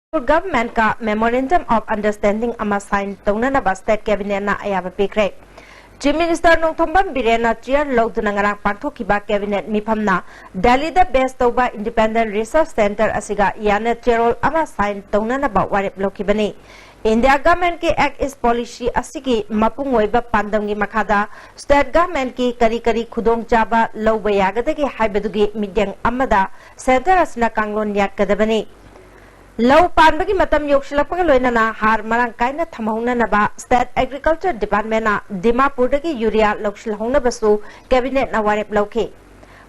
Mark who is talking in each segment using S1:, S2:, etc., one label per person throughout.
S1: Government ka Memorandum of Understanding ama sign taunanaba State Cabinet na ayaba pikre. Chief Minister nung thombam birena chair loduna ngarang pangthokhiba Cabinet mifamna Delhi da best toba Independent Research Center asiga yana chairol ama sign taunanaba warep lokhibani. India government ki Act is policy asigi mapung oiba pandamgi makada State government ki kari khudong chaba lawba yagadagi haibadugi midyang amada center asna kanglon yat kadabani. Low Panbagi Matam Yokshilapaka Loinana, Har Marankaina Tamahuna Naba, State Agriculture Department, Dimapurdaki Uria Lokshilhona Basu, Cabinet Nawarep Loke.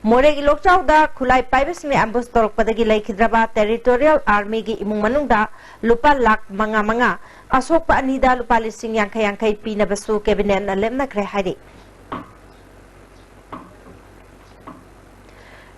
S1: Moregi Lokchau da Kulai Pibes me ambus Torpadagi Lake Hidraba, Territorial Army Gi Imumanunda, Lupa Lak Manga, Asopa Anida Lupali Sing Yankai Pina Basu, Cabinet Lemna Krehadi.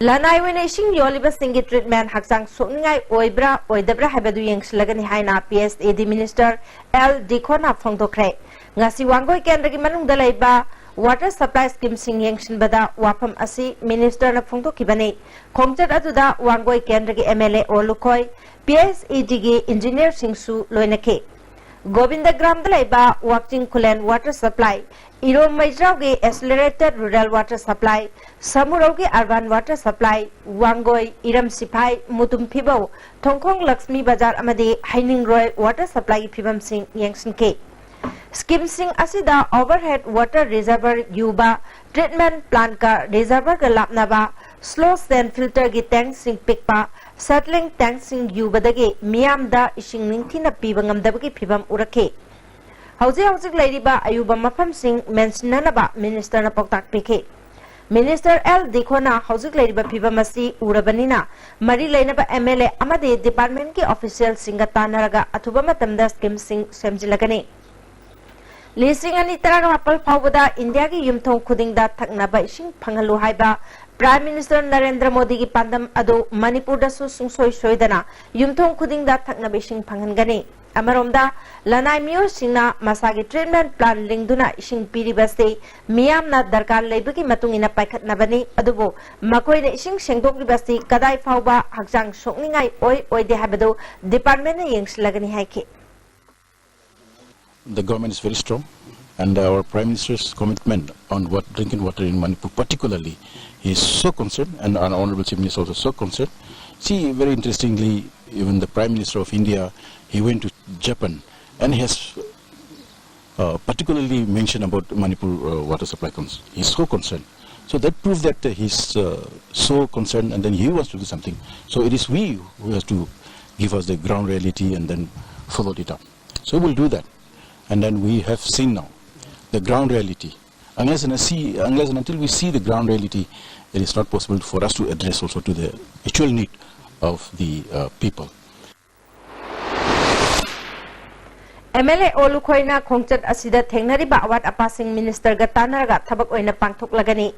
S1: Lanai when ishing Yoliba Singi treatment Haksang Sungai Oibra Oidabra Habadu Yanks Lagani Haina PSAD Minister L. Dikona Fongdokre. Ngasi Wangoi Kendriki Manung Dalaiba Water Supply Scheme Sing Yangshin Bada Wapam Asi Minister na Fongdokibani. Kongchat Aduda Wangoi Kendriki MLA Olukoi PSAD Engineer Singsu Loinake. Govinda Gram Dalaiba Wakching Kulen Water Supply Iro Maijraugi Accelerated Rural Water Supply Samurogi Urban Water Supply Wangoi Iram Sipai Mutum Pibo Tongkong Lakshmi Bazar Amadi Haining Roy Water Supply Pibam Sing Yangshin K Scheme Sing Asida Overhead Water Reservoir Yuba Treatment Plant Ka Reservoir Ka Lapnaba Slow Sand Filter Gi Tank Sing Pikpa Settling Tank Sing Yuba Dagi Miam Da Ishing Ningtina Pibangam Dabagi Pibam Urake Housing Lady Ba Ayuba Mapam Sing Mentionanaba Minister na Poktak Pike Minister L. Dikona Housing Lady Ba Pibamasi Urabanina Mari Lainaba MLA Amade Department ki Official Singatanaraga Atuba Matamda Scheme Sing Semjilagani Lising ani Taraga Mapal Pawada India ki Yumthong Kuding da Taknaba Ishing Pangalu Haiba Prime Minister Narendra Modi ki Pandam Ado Manipur da Su Sungsoi Soidana Yumthong Kuding da Taknaba Ishing Pangangani Amaromda Lanai Mio Singna Masagi Treatment Plan Lingduna Ishing Piribase Miam na Darkar Labaki Matungina Paikat Nabani Adubo Makoi de Ishing Shengdok Libasi Kadai Fauba Haksang Shokningai Oi de Habado Department Yangs Lagani Haiki.
S2: The government is very strong and our Prime Minister's commitment on drinking water in Manipur particularly is so concerned and our Honorable Chief Minister also so concerned. See, very interestingly, even the Prime Minister of India, he went to Japan and he has particularly mentioned about Manipur water supply. He's so concerned. So that proves that he's so concerned and then he wants to do something. So it is we who has to give us the ground reality and then follow it up. So we'll do that. And then we have seen now the ground reality. Unless and until we see the ground reality, it is not possible for us to address also to the actual need of the people.
S1: MLA Olukoina Kongchat Asida Tengnari Bawat Apasing Minister Gatanaga Tabak Oina Pangtok Lagani.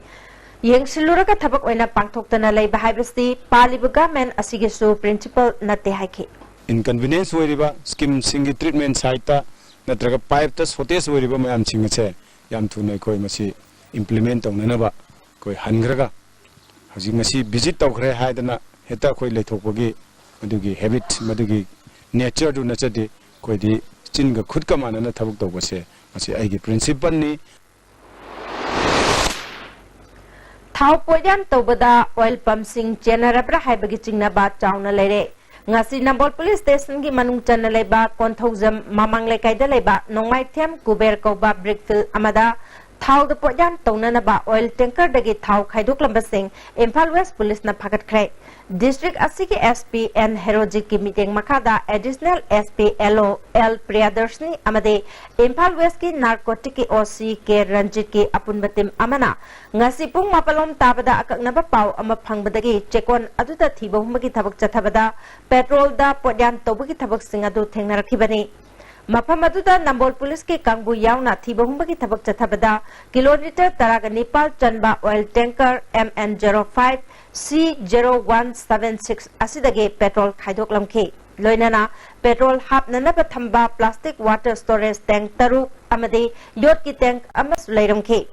S1: Yang Siluraga Tabak Oina Pangtok Tanalay Bahibasti, Palibugamen Asigisu Principal Nate Haiki.
S3: Inconvenience Weriba, Skim Singi Treatment Saita, Natraga Pipes, Hotes Weriba Mayam Singache, Yam Tuna Koi Masi, implement on Nanaba, Koi Hangraga. As you must visit Tokre Haidana, Heta Koi Letopogi, Madugi habit, Madugi nature to nature de Koi di. Chinga khud ka manana thabuk to base masi ai gi principal ni
S1: Thau poyan tobada oil pump sing generabra haibagi chingna ba chauna lere ngasi Nambol police station gi manung channa leba konthojam mamang lekai da leba nongmai them kuber ko ba brickfield amada Thau the poyan tona ba oil tanker dagi thau khaiduk lambasing Imphal West police na phagat krai District Asiki SP and Herojik ki meeting makada additional SP LO L Priyadarshini amade Imphal West ki narcotic ki OC ke Ranjit ki apunbatim amana ngasi pung mapalom tabada akaknaba pau ama phangbadagi chekon aduda thibahumagi thabak chathabada petrol da podyan tobagi thabak singadu thengnarakibani Mapamaduda Nambol Police ke Kangbu Yauna Thibahumba Tabak Chathabada Kilometer Taraga Nepal Chanba Oil Tanker MN05 C0176 Asidage Petrol Khaidok Lamke Loinana Petrol Hap Nanaba Thamba Plastic Water Storage Tank Taru Amade Yot Ki Tank Amas Lairamke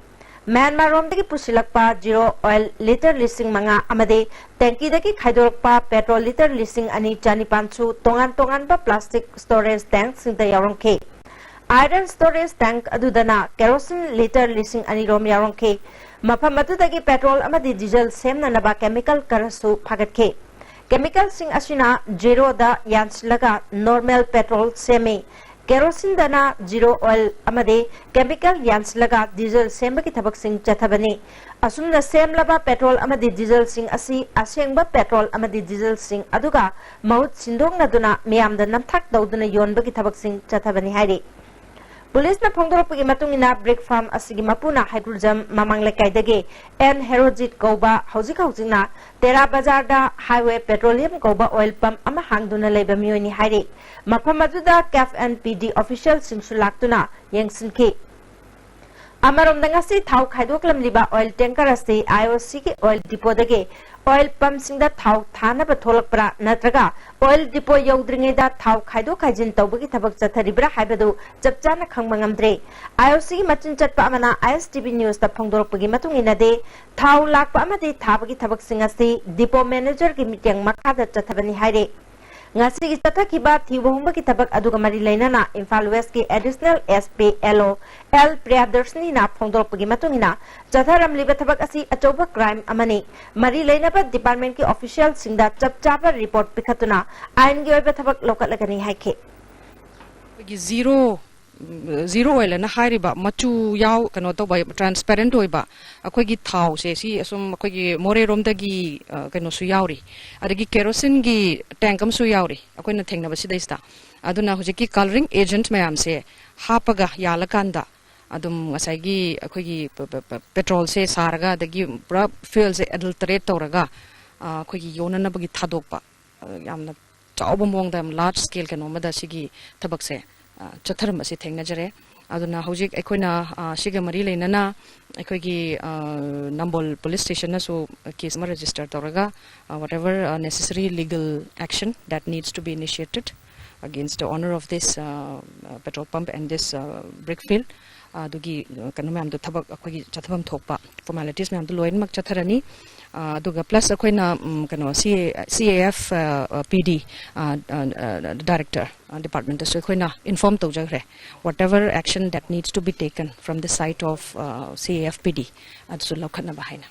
S1: Myanmar romdagi pusilakpa zero oil liter lising manga amade tanki dagi khaidorokpa petrol liter lising ani chanipanchu tongan ba plastic storage tank singda yarongke iron storage tank adudana kerosene liter lising ani rom yarongke mafam adudagi petrol amadi diesel semna naba chemical karasu phagatke chemical sing asina zero da yanslaga normal petrol semi kerosene dana zero oil amade chemical yanslaga diesel semba ki thabak sing chathabani asumna semlaba petrol amadi diesel sing asi asengba petrol amadi diesel sing aduga maut sindong naduna miyamda namthak dauduna yonba ki thabak sing chathabani hairi Police na phongdorokpagi matungina brick farm asigi mapuna hydrogen mamang lekaidagi N herojit koba hojikna Tera Bazar da highway petroleum koba oil pump ama hangduna leiba miyoni hairi mafam aduda CAF and PD official singsu laktuna yengsinki Amarom dangasi thau khaidoklam liba oil tanker ase IOC ki oil depot dagi oil pump singda thau thana ba tholakpra natraga oil depot yaudringe da thau khaido khaijin tawbagi thabak chatharibra haibadu chapchana khangmangamdre IOC ki machin chatpa amana ISTV news ta phongdorokpagi matungina de thau lakpa amade thabagi thabak singase depot manager ki meeting makhada chathabani haire ngasi ki tathakiba thibohumba ki thabak aduga mari lainana Imphal West ki additional SPLO L Priyadarshini na phongdorokpagi matungina chatharam liba thabak asi achoba crime amani mari lainaba department ki official singda chapchaba report pikhatuna ain gi oiba thabak lokatlagani haike
S4: zero oil na hairiba machu yaw kano to by transparent oiba akoi gi thau se si asum akoi gi more rom da gi kano su yawri adagi kerosene gi tank am su yawri akoi na thengna basi daista aduna hoje ki coloring agent mayam se hapaga yalakanda adum ngasai gi akoi gi petrol se saraga dagi pura fuel se adulterate toraga akoi gi yona na bagi thadokpa yamna chawba mong da large scale kano mada sigi thabak se chatharam asi thengna jare aduna hojik ekoina siga mari leinana ekoigi Nambol police station na so case ma register toraga whatever necessary legal action that needs to be initiated against the owner of this petrol pump and this brick field dugi kanu mam do thabak ekoigi chathabam thokpa formalities mam do loin mak chatharani aduga plus akoina kanu CAF PD director department so akoina inform tawjagre whatever action that needs to be taken from the site of CAF PD adsu lokhanna bahaina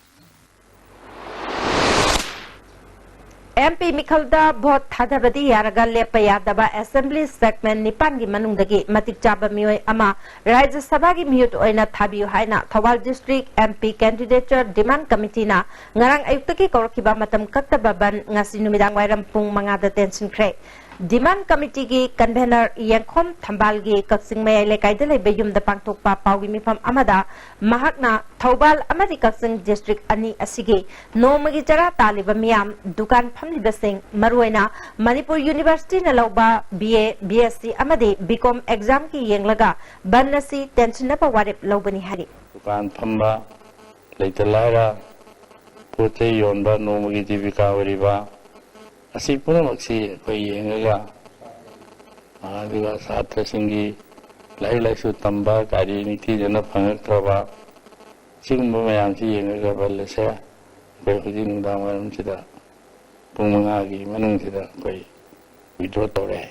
S4: MP
S1: Mikhalda vote thadabadi yaraga lepa yadaba assembly segment nipan gi manungdagi matik chaba mioi ama Rajya Sabha gi miyut oina thabiu haina Thawal district MP candidature demand committee na ngarang ayuktaki korkiba matam kaktaba ban ngasi numidang wairam pung mangada tension kre demand committee gi convener Yangkhom Thambal gi kaksing mayai lekai de lei beyum da pangthokpa pawgi mifam amada mahakna Thawbal amadi kaksing district ani asigi nomagi jara taliba miyam dukan famliba sing maruina Manipur University na lawba BA BSc amadi BCom exam ki yenglaga bannasi tension na pawarip lawbani hari
S5: dukan phamba leitalaira pote yonba nomagi divika wariba asi punaksi koi yengaga adiga satra singi lai su tamba kari niti jana phangakraba singba mayam si yengaga balse koi hujing damaram sida pungmanga gi manung sida koi withdraw tore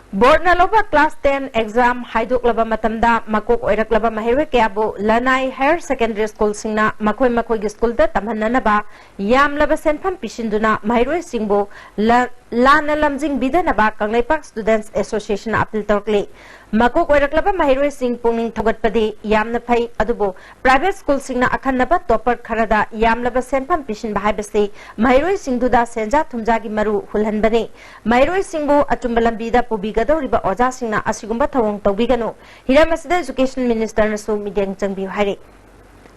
S1: Board na loba class 10 exam haiduk laba matamda makok oirak laba mahirwe kyabu Lanai Higher Secondary School singna makoi gi school da tamhanna ba yam laba senpham pisinduna mahirwe singbo lana lamjing bidana ba Kanglaipak Students Association appeal torkle makok oirak laba mahirwe sing pungning thogatpadi yamna phai adubo private school singna akhanna ba topper kharada yam laba senpham pisin ba haibase mahirwe singduda senja thumja gi maru hulhanbane mahirwe singbo atumbalam bida pubi gadoriba oja singna asigumba thawong tawbigano hiramasida education minister na su mideng changbi haire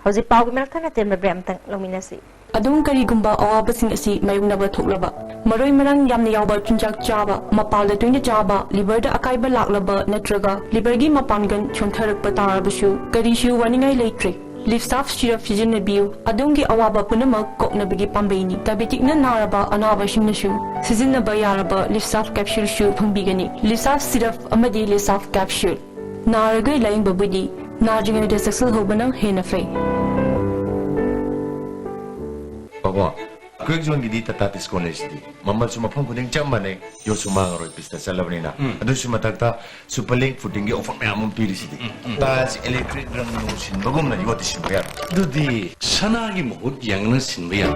S1: hauji pawgi melthana temna bremtang lominasi
S6: adum karigumba awabasing asi mayungnaba thoklaba maroi marang yamna yawba chunjak chaba mapalda toina chaba liver da akaiba laklaba natraga liver gi mapangan chontharakpa tarabasu karishu waningai leitre lift staff syrup sizinnabiu adumgi awaba punamak koknabagi pambaini diabetic na naraba anaba singnasu sizinnaba yaraba lift staff capsule shu phangbigani lift staff syrup amadi lift staff capsule नारगै लाइंबबुदी नाजिंगैदे सक्सेलहोबना हेना फै
S7: बाबा quick zone गिदी Tata peace college दी मम्मल सुमा फम खुदिंग चम माने यो सुमा गरो पिस्ता चलबनीना अदु सुमा तकता सुपरलिंक फुटिंग गे ऑफर मैम पीरिसिदी ताज इलेक्ट्रिक रंग नो सिनबगुम ना यो सिनबया दुदी
S5: सनागी मुहुत Yangon सिनबया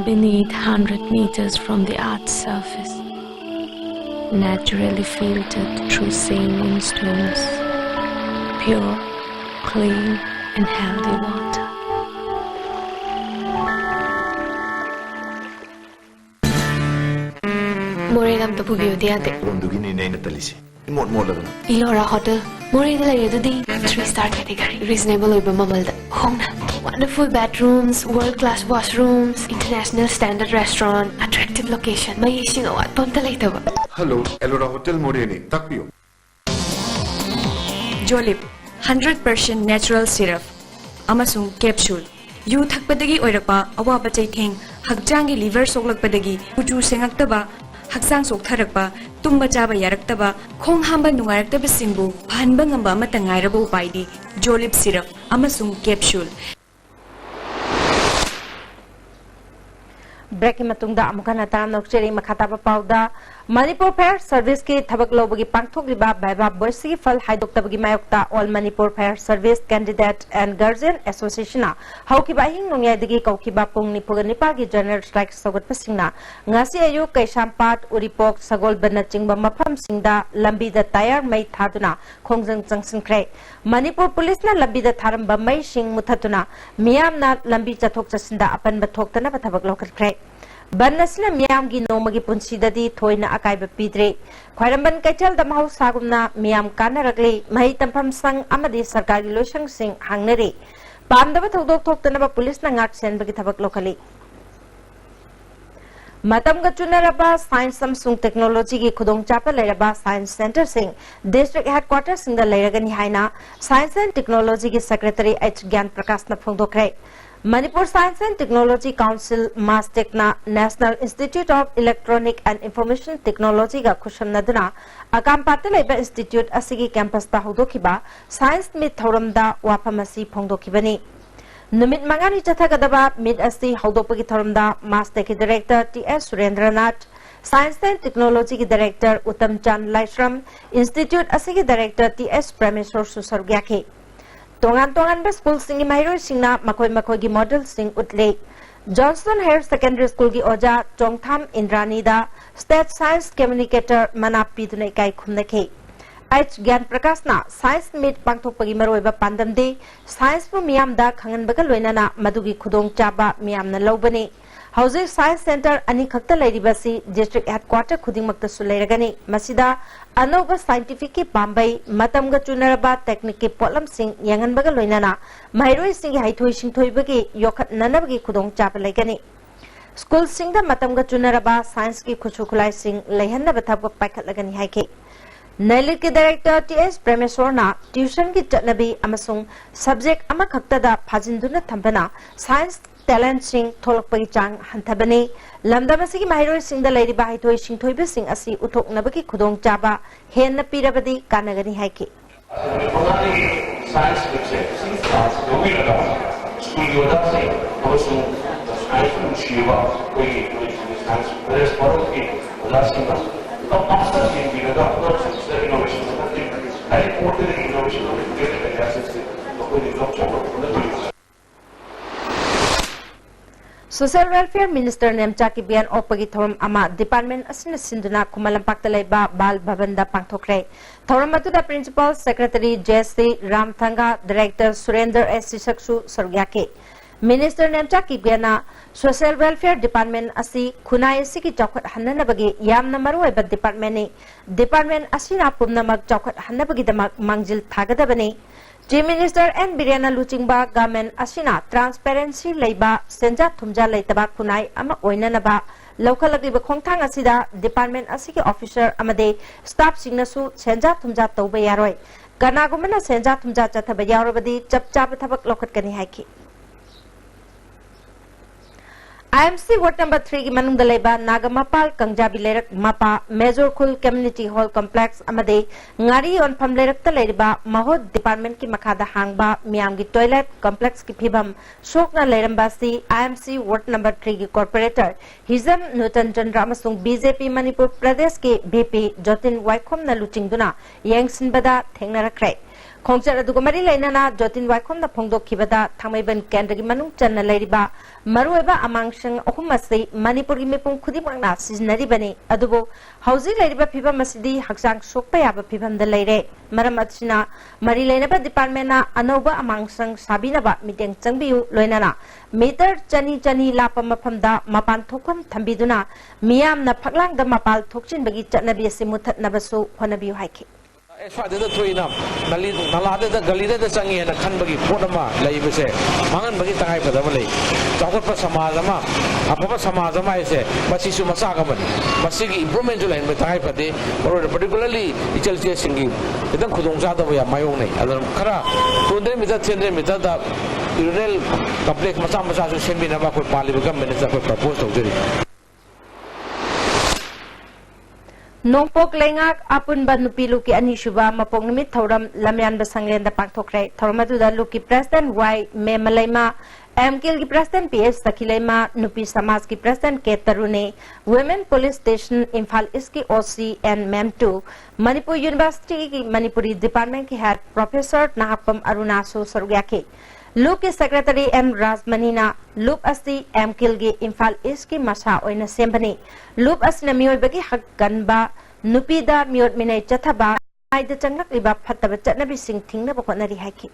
S8: Beneath 100 meters from the Earth's surface, naturally filtered through saline stones, pure, clean and healthy water. Morelam to pubiyo diate.
S7: Rundugini nei na talisi. Imot mo lagana.
S8: Ilora Hotel. Moreda layedudi 3-star category. Reasonable oiba mamalda. Hongna. Wonderful bedrooms, world-class washrooms, international standard restaurant, attractive location. May ising awat pamta laitaba.
S9: Hello, Elora Hotel Moreni. Takpiyo.
S10: Jolip 100% natural syrup. Amasung capsule. Yu thakpadagi oirapa awaba chaitheng hakjangi liver soklakpadagi uju sengaktaba haksang soktharakpa tumba chaba yaraktaba khong hamba nungaraktaba singbu phanba ngamba amata ngairaba upaidi Jolip syrup amasung capsule.
S1: Break मतुंगदा अमुका नताम नोक्चेरी मखाताबा पाउदा Manipur fire service की थबक लोबगी पांगथोकलिबा बाइबा बॉयसी फल हाइदोक्तबगी मायोक्ता all Manipur fire service candidate and guardian association हौकिबा हिंग नोंयादगी कौकिबा पुंग निपुग निपागी जनरल स्ट्राइक सगोटपसिंगना ngasi ayu kaisampad uripok sagol bana chingba mafam singda lambi da tayar mai thaduna khongjang changsinkhre manipur police na lambi da tharamba mai sing muthatuna miyam na lambi chathok chasinda apan ba thoktana ba thabak lokatre Banasna Miam gi nomagi punsidadi thoina akaiba pidre khairamban kaichal da mahau sagumna Miam kana ragli mahi tampam sang amadi sarkari loisang sing hangnare pamdaba thodok thoktana ba police na ngak sen bagi thabak lokali matam ga chunaraba science samsung technology gi khudong chapa leraba science center sing district headquarters sing da leragani haina science and technology gi secretary H Gyan Prakash na phongdokre Manipur Science and Technology Council Mastekna National Institute of Electronic and Information Technology ga khusam naduna akam patalaiba institute asigi campus ta hodokiba science meet thoramda wapamasi phongdokibani numit mangani chathagadaba meet asi hodopagi thoramda Mastek director TS Surendranath Science and Technology ki director Uttam Chand Laishram Institute asigi director TS Prameswar Susargyake Tongan ba school singi mahiro singna makoi gi model sing utle Johnston Higher Secondary School gi oja Chongtham Indrani da state science communicator manapi dunai kai khumnake H Gyan Prakash na science meet pangthokpagi maroiba pandam de science pu miyam da khangan baga loinana madugi khudong chaba miyam na lobani Housing Science Center ani khakta lairibasi district headquarter khudingmakta su lairagani masida anova scientific ki pambai matamga chunaraba technique ki potlam sing yangan baga loinana mairoi sing haithoi sing thoibagi yokhat nanabagi khudong chapa laigani school sing da matamga chunaraba science ki khuchu khulai sing leihanna bathap paikhat lagani haike Nailit ki director TS Prameswarna tuition ki chatnabi amasung subject ama khakta da phajinduna thambana science talent sing tholok pagi chang hanthabani lamdam asigi mahiroi sing da lairi ba haithoi sing thoibe sing asi uthok nabaki khudong chaba hen na pirabadi kanagani haike
S5: science science domi lada school yoda se amasung science shiva koi science press paro ki udasinga to master in the innovation I reported the innovation of the data assets to
S1: Social Welfare Minister Nemcha ki bian opagi thoram ama department asina sinduna kumalampak talaiba bal bhavanda pangthokre thoram atuda principal secretary JC Ramthanga director Surender S Sisaksu sargyake Minister Nemcha ki biana Social Welfare Department asi khunai asiki chawkhat hannabagi yamna maruiba department asina pumnamak chawkhat hannabagi damak mangjil thagadabani Chief Minister N. Biryana Luchingba government asina transparency leiba senja thumja leitaba kunai ama oinanaba local agriba khongthang asida department asigi officer amade staff singnasu senja thumja tawba yaroi kanagumana senja thumja chathaba yarobadi chapchaba thabak lokhat kani haiki IMC Ward Number 3 की मनुंग दलेबा नागमपाल कंजाबी लेरक मपा major खुल community hall complex अमदे ngari on pham lerak ta leriba mahod department ki makhada hangba miam gi toilet complex ki phibam sokna leramba si IMC Ward Number 3 की corporator Hizam Nutan Chandra amasung BJP Manipur Pradesh के VP Jotin Waikhom na luchingduna yengsin bada thengnarakre खोंचर अदुगमरी लेना जोतिन वाइखोम ना फोंदो खिबदा थांगमैबन केंद्र की मनुंग चन्ना लेरिबा मरुएबा अमांगसंग अहुम मसै मणिपुर की मेपुंग खुदिमंगना सिजनरी बने अदुबो हौजी लेरिबा फिबम मसिदी हक्सांग सोकपा याबा फिबम the लेरे मरम अछिना मरी लेनबा डिपार्टमेंट ना अनौबा अमांगसंग साबिनबा मीटिंग चंगबियु लोइनाना मीटर चनी चनी लापा मफमदा मपान थोकम थंबिदुना मियामना फगलांगदा मपाल थोकचिनबगी चटनबी असि मुथतनबसु होनबियु हाइखि
S11: स्वाद थोना नालाद गलीद चंगे खनबी पोटमा लेबसे मांगनबी तंगाइफदब ले चौखट समाज अफब समाज है मचागमनी इम्प्रूवमेंट लेंब तंगाइफदे पर्टिकुलरली इचलचे खितंग खुदचादब मायोने खरा 200 मीटर 300 मीटर यूरिनल कम्प्लेक्स मचा मचा सेमीनब पाली गवर्नमेंट प्रपोज तौजरी
S1: नोंपोक लेंगाक अपुनबा नुपीलु की अनिशुबा मपोक निमित थौरम लमयानबा संगलेंदा पांगथोखरे थौरमदुदा लुकी प्रेसिडेंट वाई मेमलैमा एमकेल की प्रेसिडेंट पीएस सखिलैमा नुपी समाज की प्रेसिडेंट के तरुने women police station Imphal east की ओसी एंड मेम 2 मणिपुर यूनिवर्सिटी की मणिपुरी डिपार्टमेंट की हेड प्रोफेसर नाहपम अरुणासु सरुयाके लूप के सेक्रेटरी एम राजमनीना लूप अस्सी एमकिल के इम्फाल ईस्ट की मसा ओइना सेम्बनी लूप अस्ना मियोइबगी हक गनबा नुपीदा मियोट मिनै चथबा आइदा चंगलक्लिबा फत्तबा चटनबी Singh थिंगनबा honorary हाइखि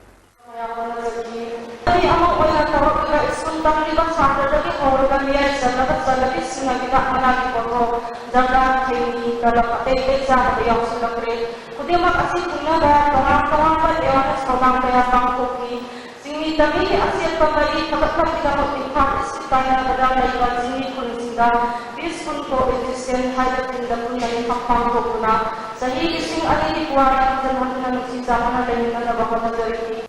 S12: Kami asyik pembeli tempat kita memiliki supaya berada di sini kondisinya peaceful coexistence hidup di dalam yang fakta guna sehingga sing ada di kuara dan hanya mesti zaman ada di mana bahwa terjadi.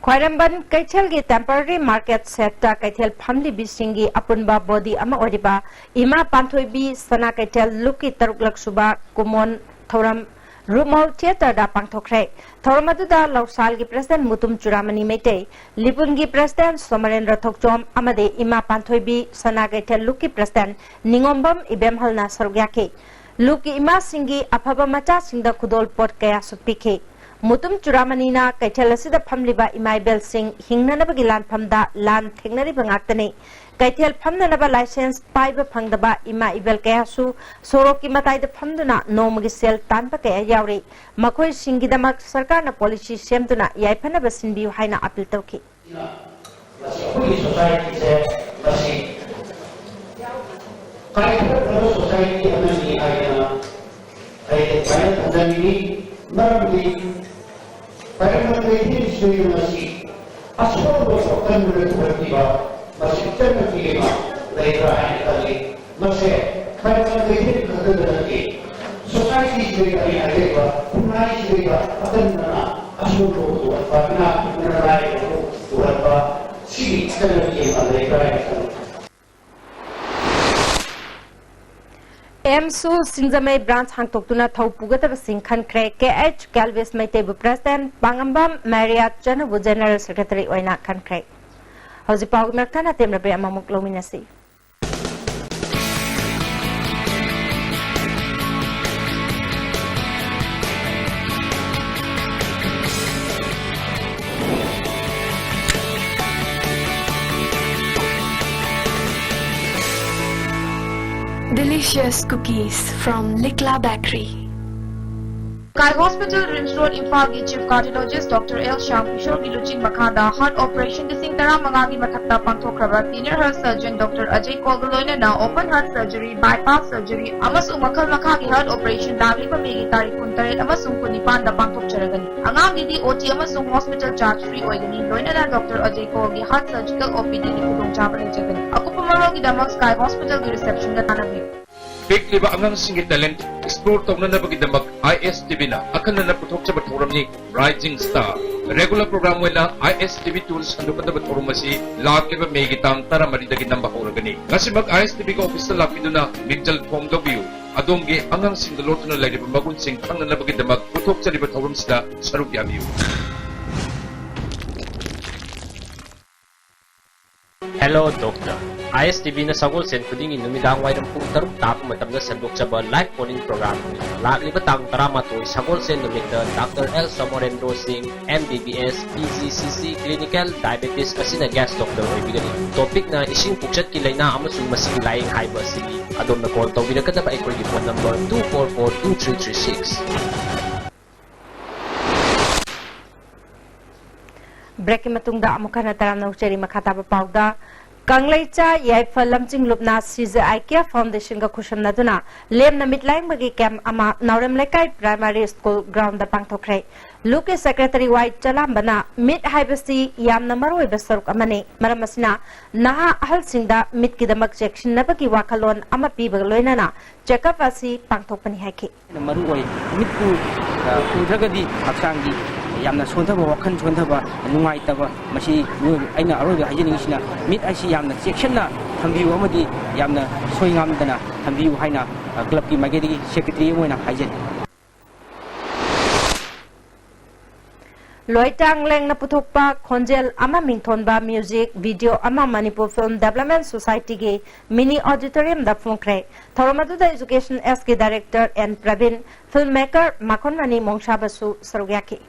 S1: Khwairambon Kaichel की temporary market set Kaichel family bisingi apunba body ama oriba ima panthoibi sana Kaichel luki taruk laksuba kumon thoram रूमल theatre दा पांगथोखरे थौरमदुदा लौसाल की president Mutum चुरामनी मेटे लिपुन की president सोमरेंद्र Thokchom अमदे इमा पांथोइबी सनागैथेल लुकी president निंगोमबम इबेमहलना सरुयाके लुकी इमा सिंगी अफबा मचा सिंगदा खुदोल पोट कया सुपिखे मुतुम चुरामनीना कैथेल असिदा फमलिबा इमाइबेल सिंह हिंगननबगी लानफमदा लान थेंगनरी बंगातने कैथेल फमननबा लाइसेंस पाइबा फंगदबा इमा इबेल कयासु सोरो की मताइदा फमदुना नोमगी सेल तानबा कया यावरे मखोय सिंगिदमक सरकारना पॉलिसी सेमदुना याइफनबा सिनबियु हाइना अपील तौखि एमसु सिंजमे ब्रांच हांगतोक्तुना थौपुगतब सिंखन क्रे केएच कैलविस मैतेबु प्रेसिडेंट पांगंबम मैरिया चनबु जनरल सेक्रेटरी ओइना खनख्रे हौजि पाउ मरथाना तेमरबे अममुक लोमिनसी
S8: Delicious cookies from Likla Bakery.
S10: Sky Hospital, Rims Road, Imphal की Chief Cardiologist Dr. L. Sham Kishore की लुचिंग मखादा Heart Operation लिसिंग तरा मंगागी मथक्ता पांथोखरबा Senior Heart Surgeon Dr. Ajay Kogaloina na Open Heart Surgery, Bypass Surgery, amasung makal makagi Heart Operation dagli pamigi tarik kuntaret amasung kunipan da panthokcharagani. Angang di OT amasung hospital charge free oigani. Loina na Dr. Ajay Kogi Heart Surgical OPD ni kudongchaba lejagani. Ako pumarogi damak Sky Hospital की reception da tanabi.
S13: Big liba angang singit talent explore tong na nabagidamag ISTV na akan na naputok sa baturam ni Rising Star. regular program wala ISTV tools andu kada forumasi lakiba megi tang tara maridagi namba horagani nasimag ISTV ko office la lapiduna minjal form w adongge angang singdalotuna lairiba magun sing khangna nabagi damak puthok chariba thorum sida saruk yabiu.
S14: Hello Doctor. ISTV na sagol sen kuding inumidang wairam pung taruk tap matam na sandok sa live calling program. Lakli batang taramatoy sagol sen numita Dr. L. Somorendro Singh, MBBS, PGCC, Clinical, Diabetes kasi na guest doctor o ibigani. Topic na ising pukchat kilay na amasung masigilayang high sili. Adom na call tawid na kada ba ikol phone number 244-2336.
S1: Break matungda amuka na taram na ucheri makata pauda Kanglaicha yai falam jing lupna Caesar IKEA Foundation ga khusham na duna lem na mitlaing bagi camp ama Nauram Lekai Primary School ground da pangthokre Luke Secretary White chalam bana mid haibasi yam na maroi besaruk amane maramasina naha ahal singda mid kidamak section na bagi wakalon ama pi bagloina na checkup asi pangthokpani haiki
S15: maroi mid ku udragadi haksangi yamna sontaba wakhan sontaba nungai taba masi aina aroga hajini sina mit asi yamna section na thambiu amadi yamna soingam dana thambiu haina club ki magedi secretary moina hajeni
S1: Loitang leng na puthokpa khonjel ama mingthonba music video ama Manipur Film Development Society ge mini auditorium da phongkre Thoramadu da Education SK Director and Pravin filmmaker Makonmani Mongshabasu Sarugyaki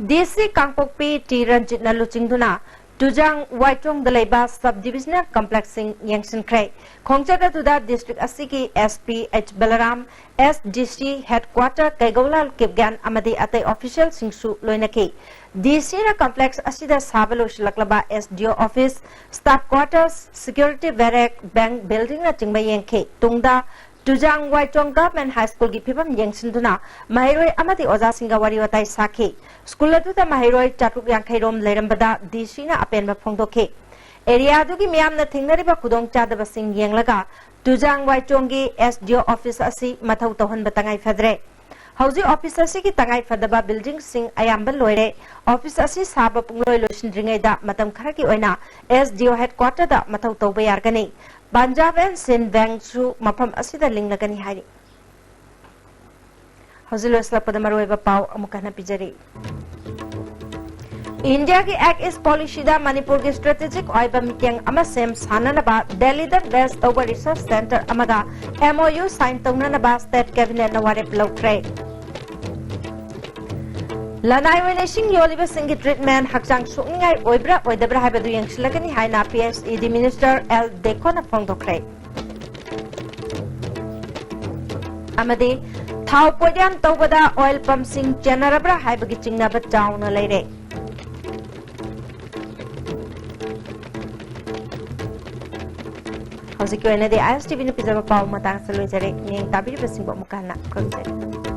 S1: DC Kangpokpi T Ranjit na luchingduna Tujang Waitong Dalaiba Subdivisional Complexing Yangshin Kray Khongchada Tuda District Asiki SP H Balaram SDC Headquarter Kaigolal Kipgan Amadi Ate Official Singsu Loinaki DC na Complex Asida Sabalosh Laklaba SDO Office Staff Quarters Security Barrack Bank Building na Tingbayengke Tungda Tujang Waitong Government High School gi phibam yengsinduna Mahiroi amati oja singa wari watai sakhi School atuda Mahiroi chatruk yankairom leirambada DC na apenba phongdokhe Area adugi miyam na thingnariba khudong chadaba sing yenglaga Tujang Waitong gi SDO Office asi mathau tawhan batangai fadre Hauji office asi ki tangai fadaba building sing ayambal loire office asi saba pungloi loisindringai da matam khara ki oina SDO headquarter da mathau tawba yargani Punjab and Sindh Bank su mapam asida linglagani hari. Hausil wasla padamarueba pau amukana pijari. India ki Act East policy da Manipur ki strategic oiba meeting ama sem sananaba Delhi da West Over Research Center amaga MOU sign taunanaba State Cabinet na warep laukre. Lanai Winishing Yoliba Singi treatment Haksang Sungai Oibra Oidabra Habadu Yang Slagani Haina PSED Minister L. Dekona Fongdokre Amadi Thao Podian Tobada Oil Pump Sing Generabra Habagi Chingnaba Town Lady How's it going? The ISTV Pizza Pau Matang Saluzere, Ning Tabi Basing Mukana, Concept.